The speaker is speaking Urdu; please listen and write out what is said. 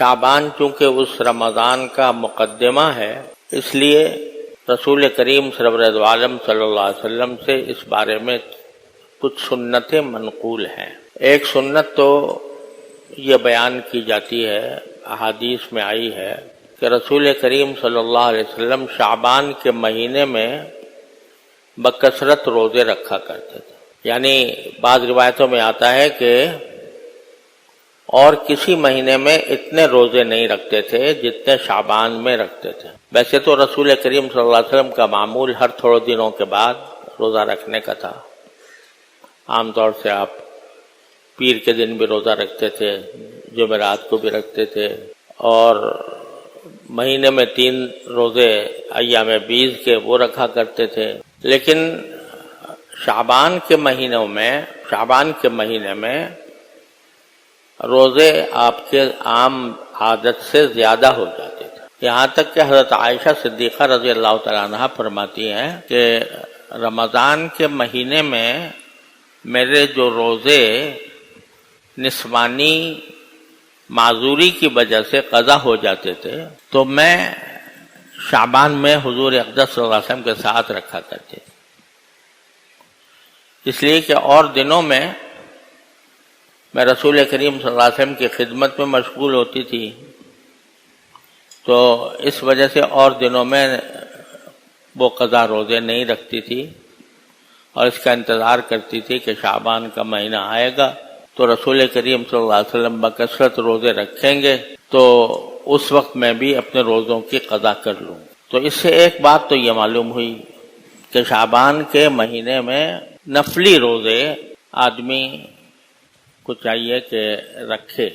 شعبان چونکہ اس رمضان کا مقدمہ ہے، اس لیے رسول کریم سرور عالم صلی اللہ علیہ وسلم سے اس بارے میں کچھ سنتیں منقول ہیں۔ ایک سنت تو یہ بیان کی جاتی ہے، احادیث میں آئی ہے کہ رسول کریم صلی اللہ علیہ وسلم شعبان کے مہینے میں بکثرت روزے رکھا کرتے تھے۔ یعنی بعض روایتوں میں آتا ہے کہ اور کسی مہینے میں اتنے روزے نہیں رکھتے تھے جتنے شعبان میں رکھتے تھے۔ ویسے تو رسول کریم صلی اللہ علیہ وسلم کا معمول ہر تھوڑے دنوں کے بعد روزہ رکھنے کا تھا۔ عام طور سے آپ پیر کے دن بھی روزہ رکھتے تھے، جمعرات کو بھی رکھتے تھے، اور مہینے میں 3 روزے ایام بیض کے وہ رکھا کرتے تھے۔ لیکن شعبان کے مہینے میں روزے آپ کے عام عادت سے زیادہ ہو جاتے تھے، یہاں تک کہ حضرت عائشہ صدیقہ رضی اللہ تعالیٰ عنہ فرماتی ہیں کہ رمضان کے مہینے میں میرے جو روزے نسوانی معذوری کی وجہ سے قضا ہو جاتے تھے تو میں شعبان میں حضور اقدس صلی اللہ علیہ وسلم کے ساتھ رکھا کرتے تھے، اس لیے کہ اور دنوں میں میں رسول کریم صلی اللہ علیہ وسلم کی خدمت میں مشغول ہوتی تھی، تو اس وجہ سے اور دنوں میں وہ قضا روزے نہیں رکھتی تھی اور اس کا انتظار کرتی تھی کہ شعبان کا مہینہ آئے گا تو رسول کریم صلی اللہ علیہ وسلم بکثرت روزے رکھیں گے تو اس وقت میں بھی اپنے روزوں کی قضا کر لوں۔ تو اس سے ایک بات تو یہ معلوم ہوئی کہ شعبان کے مہینے میں نفلی روزے آدمی کو چاہیے کہ رکھے۔